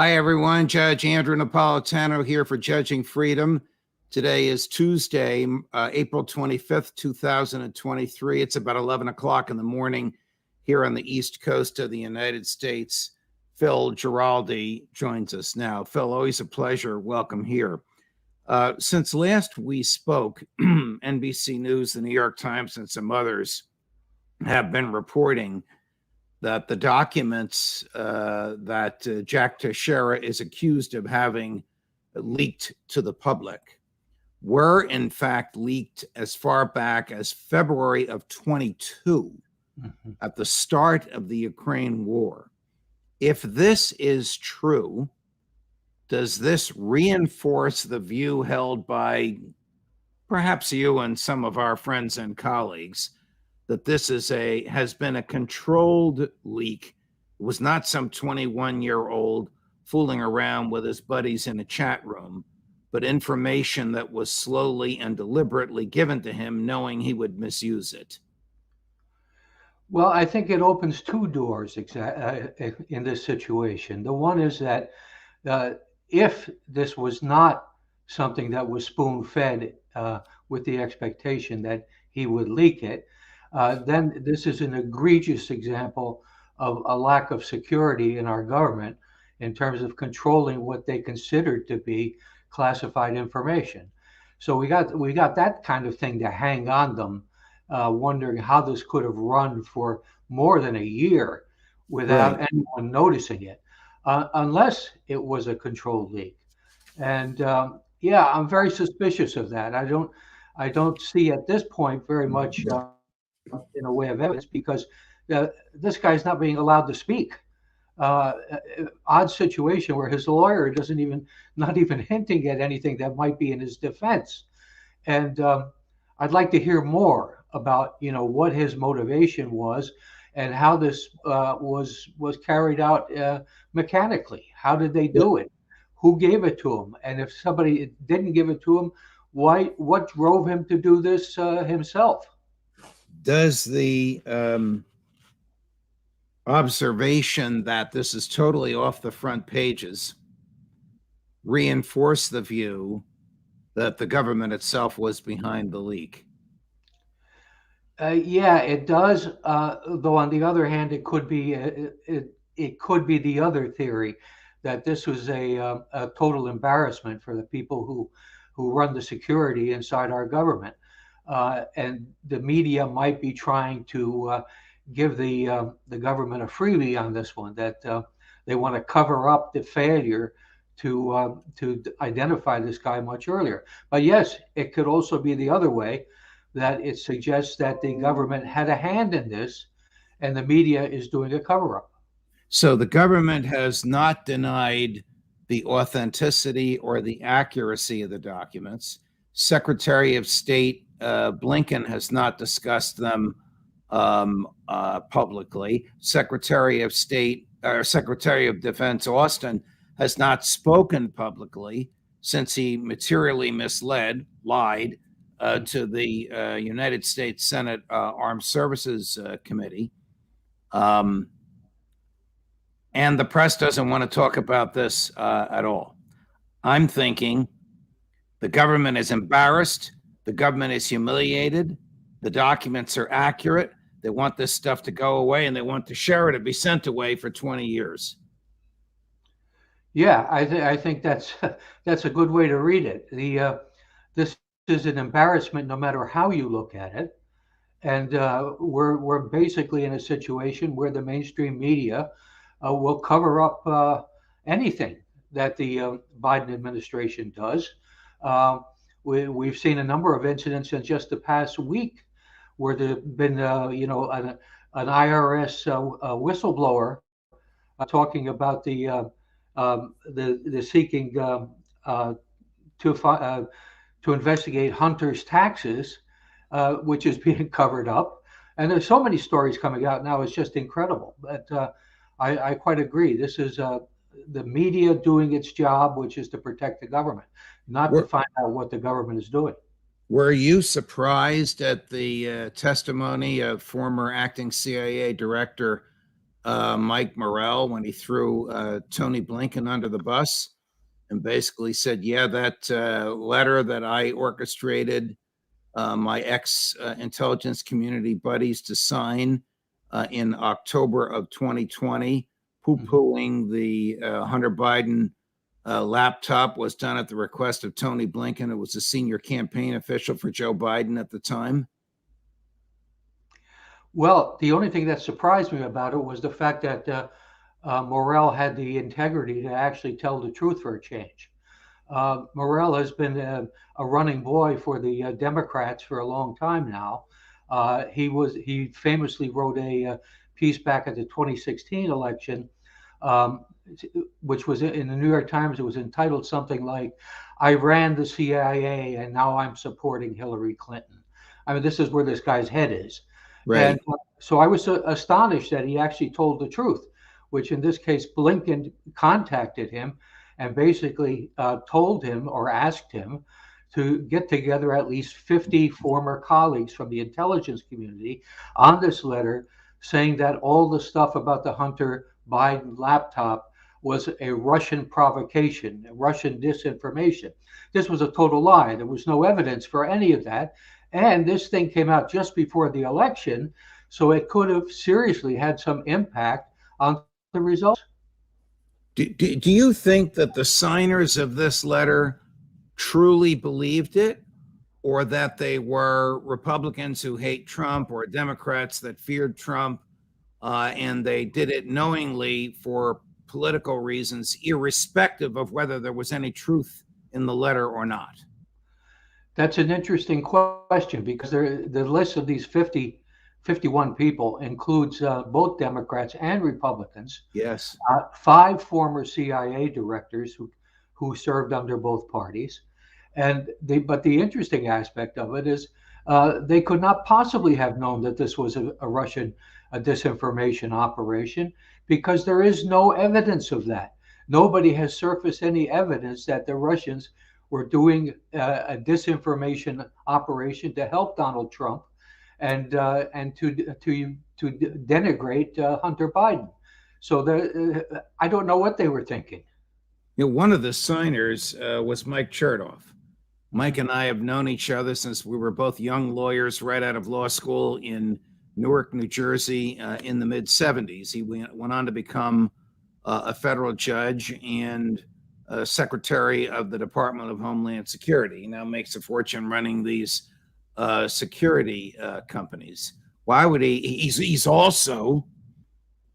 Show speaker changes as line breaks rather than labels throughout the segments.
Hi, everyone. Judge Andrew Napolitano here for Judging Freedom. Today is Tuesday, April 25th, 2023. It's about 11 o'clock in the morning here on the East Coast of the United States. Phil Giraldi joins us now. Phil, always a pleasure. Welcome here. Since last we spoke, NBC News, the New York Times, and some others have been reporting that the documents that Jack Teixeira is accused of having leaked to the public were in fact leaked as far back as February of 22, at the start of the Ukraine war. If this is true, does this reinforce the view held by perhaps you and some of our friends and colleagues that this has been a controlled leak? It was not some 21-year-old fooling around with his buddies in a chat room, but information that was slowly and deliberately given to him, knowing he would misuse it?
Well, I think it opens two doors in this situation. The one is that if this was not something that was spoon-fed with the expectation that he would leak it, then this is an egregious example of a lack of security in our government in terms of controlling what they considered to be classified information. So we got that kind of thing to hang on them, wondering how this could have run for more than a year without anyone noticing it, unless it was a controlled leak. And yeah, I'm very suspicious of that. I don't see at this point very much in a way of evidence, because this guy's not being allowed to speak. Odd situation where his lawyer not even hinting at anything that might be in his defense. And I'd like to hear more about what his motivation was and how this was carried out mechanically. How did they do it? Who gave it to him? And if somebody didn't give it to him, what drove him to do this himself?
Does the observation that this is totally off the front pages reinforce the view that the government itself was behind the leak?
Yeah, it does. Though on the other hand, it could be the other theory, that this was a total embarrassment for the people who run the security inside our government. And the media might be trying to give the government a freebie on this one, that they want to cover up the failure to identify this guy much earlier. But yes, it could also be the other way, that it suggests that the government had a hand in this and the media is doing a cover-up.
So the government has not denied the authenticity or the accuracy of the documents. Secretary of State Blinken has not discussed them publicly. Secretary of Defense Austin has not spoken publicly since he materially lied to the United States Senate Armed Services Committee. And the press doesn't want to talk about this at all. I'm thinking the government is embarrassed. The government is humiliated. The documents are accurate. They want this stuff to go away, and they want Teixeira to be sent away for 20 years.
Yeah, I think that's a good way to read it. This is an embarrassment no matter how you look at it. And we're basically in a situation where the mainstream media will cover up anything that the Biden administration does. We've seen a number of incidents in just the past week where there's been, an IRS whistleblower talking about the seeking to investigate Hunter's taxes, which is being covered up. And there's so many stories coming out now; it's just incredible. But I quite agree. This is the media doing its job, which is to protect the government, not to find out what the government is doing.
Were you surprised at the testimony of former acting CIA director Mike Morrell when he threw Tony Blinken under the bus and basically said, yeah, that letter that I orchestrated my ex-intelligence community buddies to sign in October of 2020, poo-pooing the Hunter Biden laptop, was done at the request of Tony Blinken. It was a senior campaign official for Joe Biden at the time.
Well, the only thing that surprised me about it was the fact that Morrell had the integrity to actually tell the truth for a change. Morrell has been a running boy for the Democrats for a long time now. He famously wrote a piece back at the 2016 election, um, which was in the New York Times. It was entitled something like, "I ran the CIA and now I'm supporting Hillary Clinton." I mean, this is where this guy's head is.
Right.
And so I was astonished that he actually told the truth, which in this case, Blinken contacted him and basically told him or asked him to get together at least 50 former colleagues from the intelligence community on this letter, saying that all the stuff about the Hunter Biden laptop was a Russian provocation, Russian disinformation. This was a total lie. There was no evidence for any of that. And this thing came out just before the election, so it could have seriously had some impact on the results.
Do you think that the signers of this letter truly believed it, or that they were Republicans who hate Trump or Democrats that feared Trump, and they did it knowingly for political reasons, irrespective of whether there was any truth in the letter or not?
That's an interesting question because the list of these 51 people includes both Democrats and Republicans.
Yes.
5 former CIA directors who served under both parties. But the interesting aspect of it is they could not possibly have known that this was a Russian disinformation operation because there is no evidence of that. Nobody has surfaced any evidence that the Russians were doing a disinformation operation to help Donald Trump and to denigrate Hunter Biden. So I don't know what they were thinking.
You know, one of the signers was Mike Chertoff. Mike and I have known each other since we were both young lawyers right out of law school in Newark, New Jersey, in the mid-'70s. He went on to become a federal judge and Secretary of the Department of Homeland Security. He now makes a fortune running these security companies. Why would he? He's also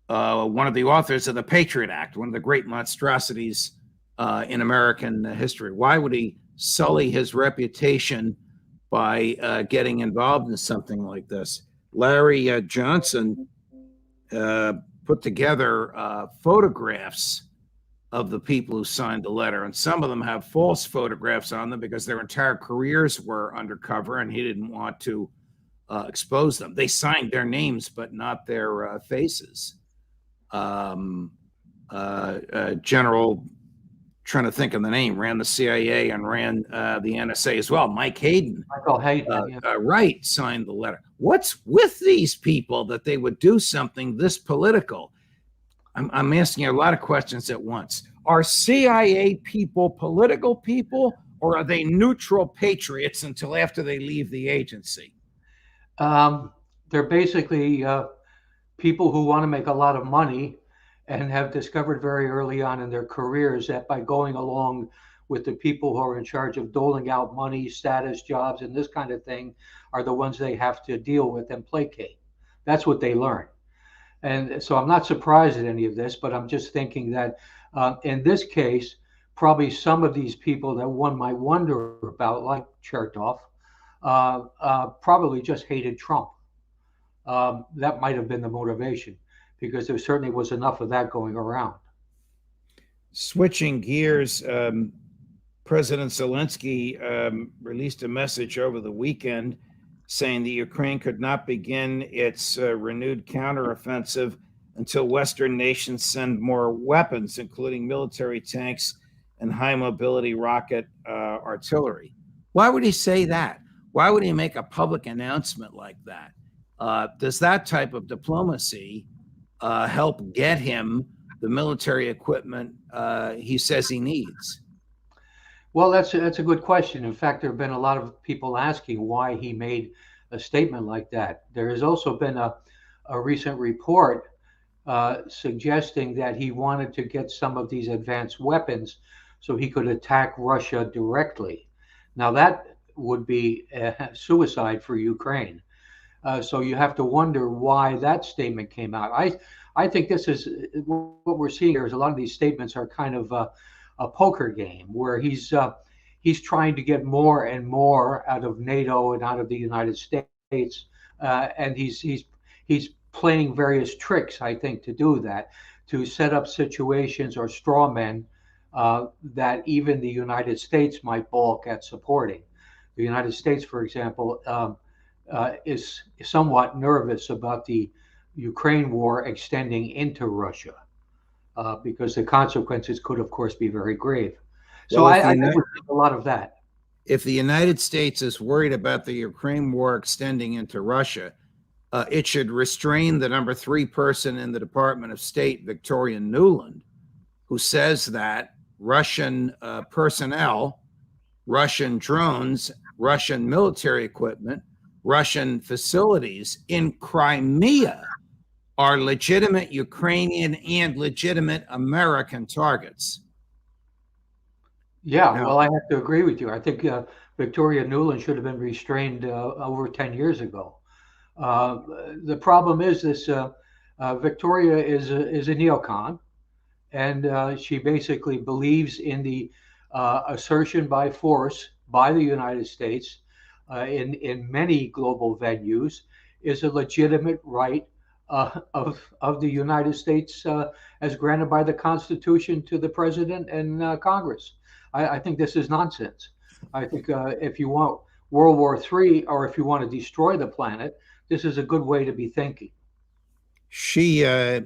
one of the authors of the Patriot Act, one of the great monstrosities in American history. Why would he sully his reputation by getting involved in something like this? Larry Johnson put together photographs of the people who signed the letter, and some of them have false photographs on them because their entire careers were undercover and he didn't want to expose them. They signed their names but not their faces. General, trying to think of the name, ran the CIA and ran the NSA as well. Mike Hayden,
Michael Hayden,
right, signed the letter. What's with these people that they would do something this political? I'm asking you a lot of questions at once. Are CIA people political people, or are they neutral patriots until after they leave the agency?
They're basically people who want to make a lot of money and have discovered very early on in their careers that by going along with the people who are in charge of doling out money, status, jobs, and this kind of thing are the ones they have to deal with and placate. That's what they learn. And so I'm not surprised at any of this, but I'm just thinking that in this case, probably some of these people that one might wonder about, like Chertoff, probably just hated Trump. That might have been the motivation, because there certainly was enough of that going around.
Switching gears, President Zelensky released a message over the weekend saying that Ukraine could not begin its renewed counteroffensive until Western nations send more weapons, including military tanks and high mobility rocket artillery. Why would he say that? Why would he make a public announcement like that? Does that type of diplomacy help get him the military equipment he says he needs?
Well, that's a good question. In fact, there have been a lot of people asking why he made a statement like that. There has also been a recent report suggesting that he wanted to get some of these advanced weapons so he could attack Russia directly. Now, that would be suicide for Ukraine. So you have to wonder why that statement came out. I think this is what we're seeing here is a lot of these statements are kind of a poker game where he's trying to get more and more out of NATO and out of the United States, and he's playing various tricks, I think, to do that, to set up situations or straw men that even the United States might balk at supporting. The United States, for example, is somewhat nervous about the Ukraine war extending into Russia because the consequences could, of course, be very grave. So
Well,
I think we're seeing a lot of that.
if the United States is worried about the Ukraine war extending into Russia, it should restrain the number 3 person in the Department of State, Victoria Nuland, who says that Russian personnel, Russian drones, Russian military equipment, Russian facilities in Crimea are legitimate Ukrainian and legitimate American targets.
Yeah,
Now,
well, I have to agree with you. I think Victoria Nuland should have been restrained over 10 years ago. Uh, the problem is this Victoria is a neocon, and she basically believes in the assertion by force by the United States in many global venues is a legitimate right of the United States as granted by the Constitution to the president and Congress. I think this is nonsense. I think if you want World War III or if you want to destroy the planet, this is a good way to be thinking.
she, a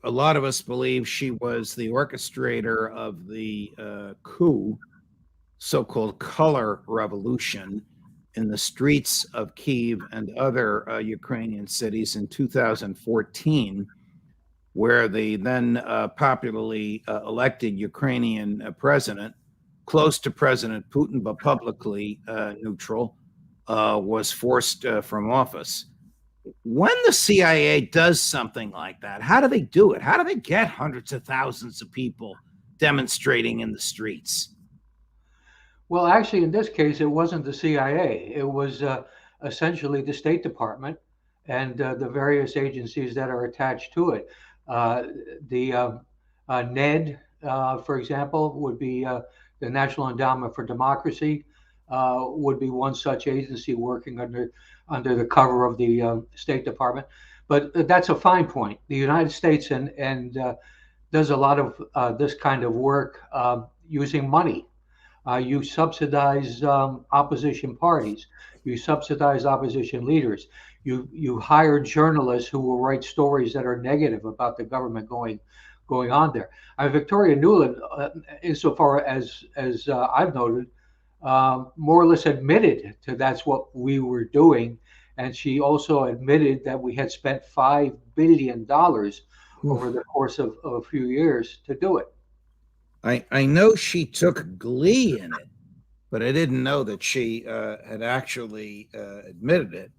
lot of us believe she was the orchestrator of the coup, so-called color revolution in the streets of Kyiv and other Ukrainian cities in 2014, where the then popularly elected Ukrainian president, close to President Putin but publicly neutral, was forced from office. When the CIA does something like that, how do they do it? How do they get hundreds of thousands of people demonstrating in the streets?
Well, actually, in this case, it wasn't the CIA. It was essentially the State Department and the various agencies that are attached to it. Uh, the NED, for example, would be the National Endowment for Democracy, would be one such agency working under the cover of the State Department. But that's a fine point. The United States and does a lot of this kind of work using money. You subsidize opposition parties. You subsidize opposition leaders. You hire journalists who will write stories that are negative about the government going on there. Victoria Nuland, insofar as I've noted, more or less admitted to that's what we were doing, and she also admitted that we had spent $5 billion over the course of a few years to do it.
I know she took glee in it, but I didn't know that she had actually admitted it.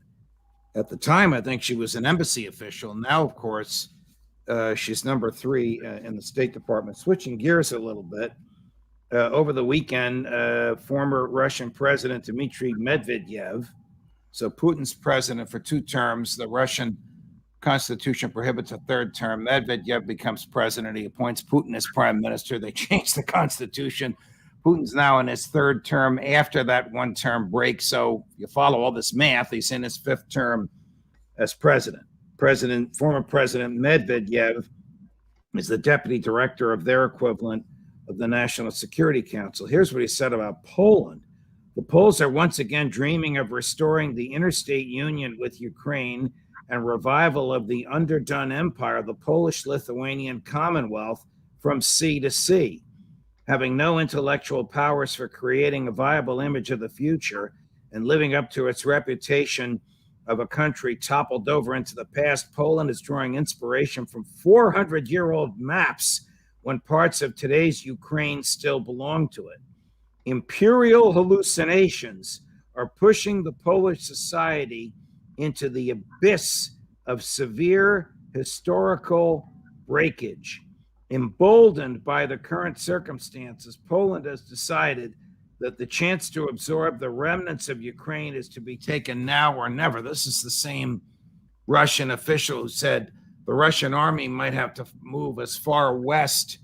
At the time, I think she was an embassy official. Now, of course, she's number 3 in the State Department. Switching gears a little bit, over the weekend, former Russian President Dmitry Medvedev, so Putin's president for 2 terms, the Russian Constitution prohibits a 3rd term. Medvedev becomes president. He appoints Putin as prime minister. They change the Constitution. Putin's now in his 3rd term after that 1-term break. So you follow all this math. He's in his 5th term as president. Former President Medvedev is the deputy director of their equivalent of the National Security Council. Here's what he said about Poland. The Poles are once again dreaming of restoring the interstate union with Ukraine and revival of the underdone empire, the Polish-Lithuanian Commonwealth, from sea to sea. Having no intellectual powers for creating a viable image of the future and living up to its reputation of a country toppled over into the past, Poland is drawing inspiration from 400-year-old maps when parts of today's Ukraine still belong to it. Imperial hallucinations are pushing the Polish society into the abyss of severe historical breakage. Emboldened by the current circumstances, Poland has decided that the chance to absorb the remnants of Ukraine is to be taken now or never. This is the same Russian official who said the Russian army might have to move as far west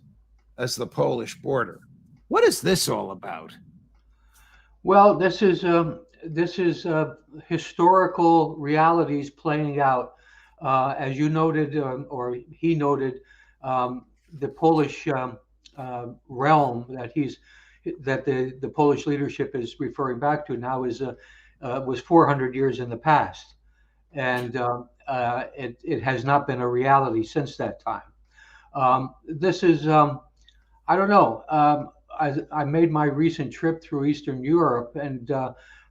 as the Polish border. What is this all about?
Well, this is historical realities playing out, as you noted, or he noted. The Polish realm that the Polish leadership is referring back to now was 400 years in the past, and it has not been a reality since that time. This is I don't know. I made my recent trip through Eastern Europe, and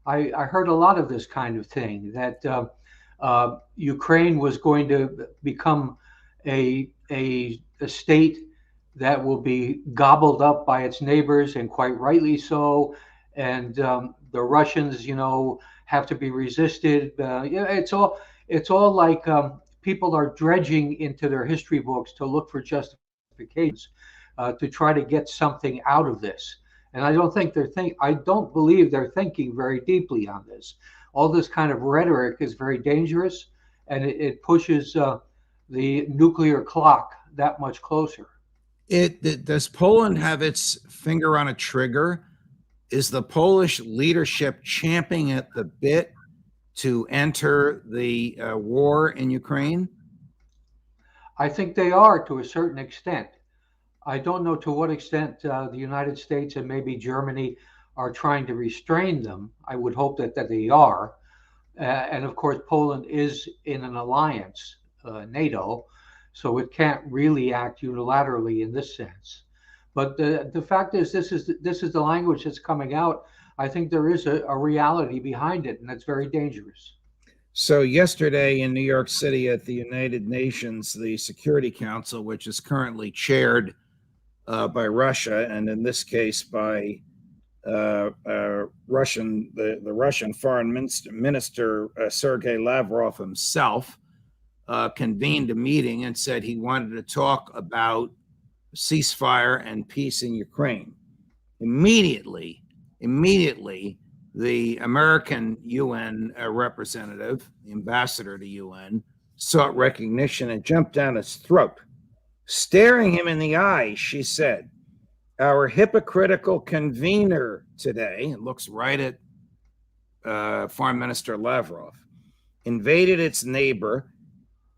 I heard a lot of this kind of thing, that Ukraine was going to become a state that will be gobbled up by its neighbors, and quite rightly so. And the Russians, have to be resisted. It's all like people are dredging into their history books to look for justifications to try to get something out of this. And I don't believe they're thinking very deeply on this. All this kind of rhetoric is very dangerous, and it pushes the nuclear clock that much closer.
Does Poland have its finger on a trigger? Is the Polish leadership champing at the bit to enter the war in Ukraine?
I think they are, to a certain extent. I don't know to what extent the United States and maybe Germany are trying to restrain them. I would hope that they are. And of course, Poland is in an alliance, NATO, so it can't really act unilaterally in this sense. But the fact is, this is the language that's coming out. I think there is a reality behind it, and that's very dangerous.
So yesterday in New York City at the United Nations, the Security Council, which is currently chaired by Russia, and in this case by the Russian Foreign Minister Sergei Lavrov himself, convened a meeting and said he wanted to talk about ceasefire and peace in Ukraine. Immediately, the American UN representative, the ambassador to UN, sought recognition and jumped down his throat. Staring him in the eye, she said, "Our hypocritical convener today," and looks right at Foreign Minister Lavrov, "invaded its neighbor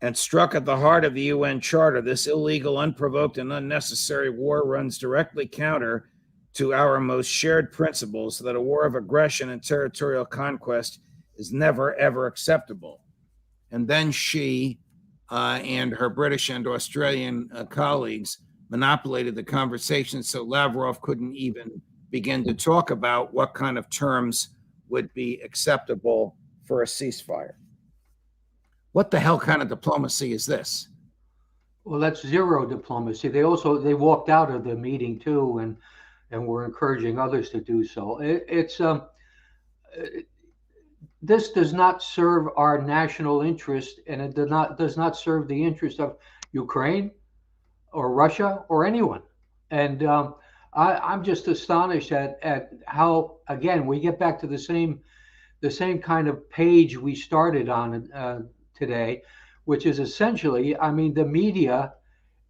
and struck at the heart of the UN Charter. This illegal, unprovoked, and unnecessary war runs directly counter to our most shared principles that a war of aggression and territorial conquest is never, ever acceptable." And then she and her British and Australian colleagues manipulated the conversation so Lavrov couldn't even begin to talk about what kind of terms would be acceptable for a ceasefire. What the hell kind of diplomacy is this?
Well, that's zero diplomacy. They walked out of the meeting too, and were encouraging others to do so. This does not serve our national interest, and it does not serve the interest of Ukraine or Russia or anyone. And I'm just astonished at how, again, we get back to the same kind of page we started on today, which is essentially, I mean, the media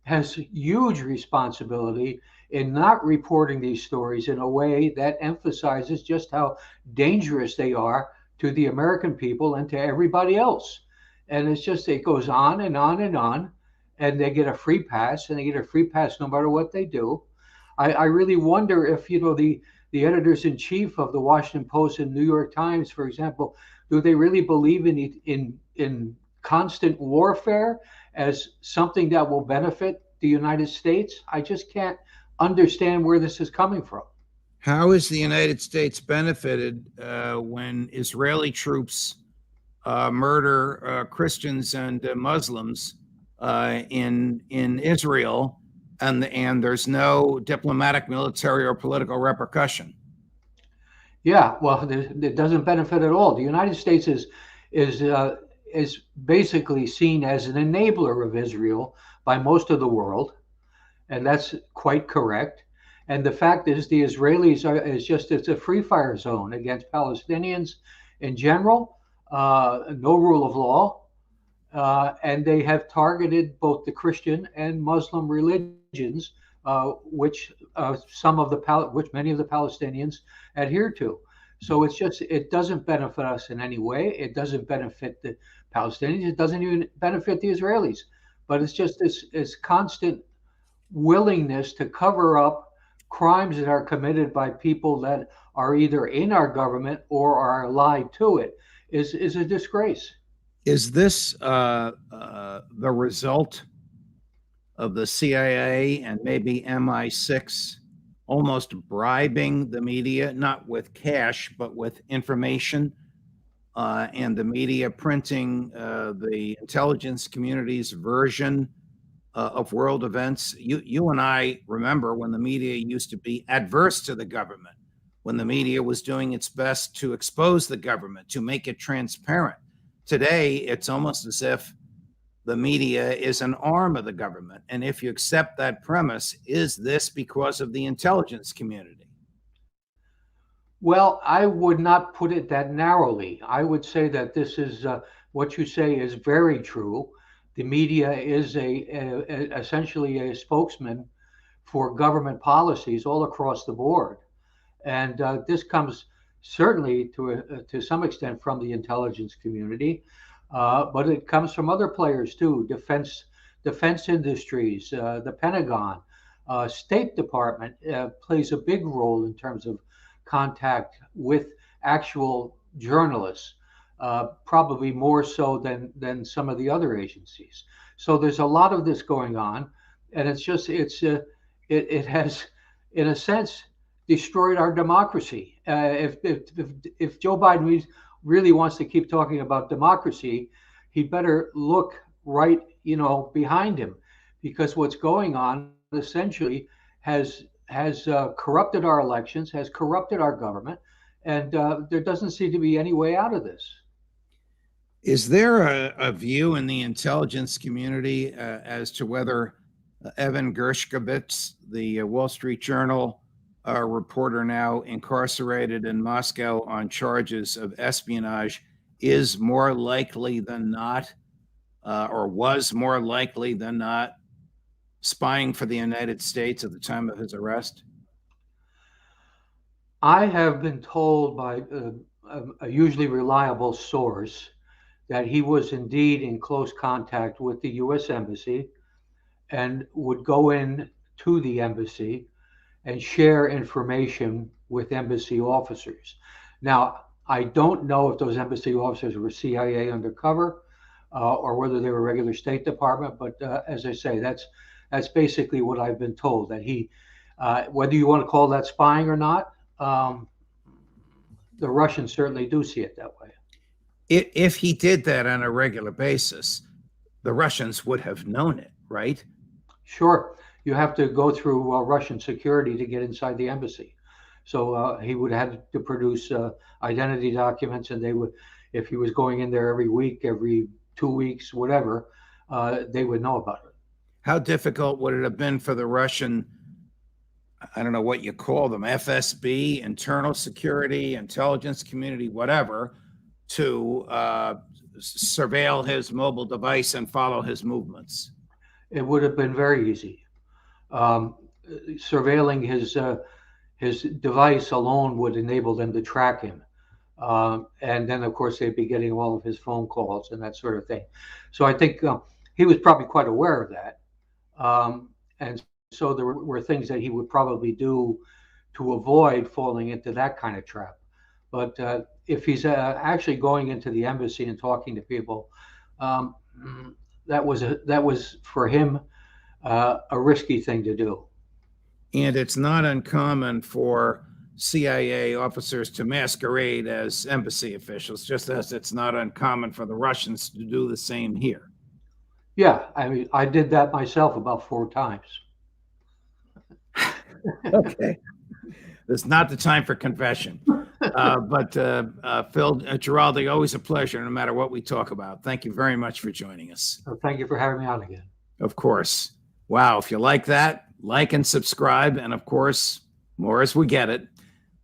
has huge responsibility in not reporting these stories in a way that emphasizes just how dangerous they are to the American people and to everybody else. And it goes on and on and on, and they get a free pass, and they get a free pass no matter what they do. I really wonder if, the editors in chief of the Washington Post and New York Times, for example, do they really believe in constant warfare as something that will benefit the United States? I just can't understand where this is coming from.
How is the United States benefited when Israeli troops murder Christians and Muslims in Israel, and there's no diplomatic, military, or political repercussion.
Yeah, well, it doesn't benefit at all. The United States is basically seen as an enabler of Israel by most of the world, and that's quite correct. And the fact is, the Israelis are is just it's a free fire zone against Palestinians in general, no rule of law, and they have targeted both the Christian and Muslim religions, which which many of the Palestinians adhere to. So it doesn't benefit us in any way. It doesn't benefit the Palestinians. It doesn't even benefit the Israelis. But it's just this constant willingness to cover up crimes that are committed by people that are either in our government or are allied to it is a disgrace.
Is this the result of the CIA and maybe MI6 almost bribing the media, not with cash, but with information, and the media printing the intelligence community's version of world events? You and I remember when the media used to be adverse to the government, when the media was doing its best to expose the government, to make it transparent. Today, it's almost as if the media is an arm of the government. And if you accept that premise, is this because of the intelligence community?
Well, I would not put it that narrowly. I would say that this is what you say is very true. The media is essentially a spokesman for government policies all across the board, and this comes certainly to some extent from the intelligence community, but it comes from other players too. Defense industries, the Pentagon, State Department plays a big role in terms of contact with actual journalists, probably more so than some of the other agencies. So there's a lot of this going on, and it has, in a sense, destroyed our democracy. If Joe Biden really wants to keep talking about democracy, he better look right, behind him, because what's going on essentially has corrupted our elections, has corrupted our government, and there doesn't seem to be any way out of this.
Is there a view in the intelligence community as to whether Evan Gershkovich, the Wall Street Journal reporter now incarcerated in Moscow on charges of espionage, is more likely than not, or was more likely than not, spying for the United States at the time of his arrest?
I have been told by a usually reliable source that he was indeed in close contact with the U.S. Embassy and would go in to the embassy and share information with embassy officers. Now, I don't know if those embassy officers were CIA undercover or whether they were regular State Department, but as I say, that's basically what I've been told, that whether you want to call that spying or not, the Russians certainly do see it that way.
If he did that on a regular basis, the Russians would have known it, right?
Sure. You have to go through Russian security to get inside the embassy. So he would have to produce identity documents, and if he was going in there every week, every 2 weeks, whatever, they would know about it.
How difficult would it have been for the Russian, I don't know what you call them, FSB, internal security, intelligence community, whatever, to surveil his mobile device and follow his movements?
It would have been very easy. Surveilling his device alone would enable them to track him. And then, of course, they'd be getting all of his phone calls and that sort of thing. So I think he was probably quite aware of that. And so there were things that he would probably do to avoid falling into that kind of trap. But if he's actually going into the embassy and talking to people, that was for him a risky thing to do.
And it's not uncommon for CIA officers to masquerade as embassy officials, just as it's not uncommon for the Russians to do the same here.
Yeah, I mean, I did that myself about 4 times.
Okay. It's not the time for confession. But Phil Giraldi, always a pleasure, no matter what we talk about. Thank you very much for joining us.
So thank you for having me on again.
Of course. Wow. If you like that, like and subscribe. And of course, more as we get it.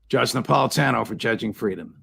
Judge Napolitano for Judging Freedom.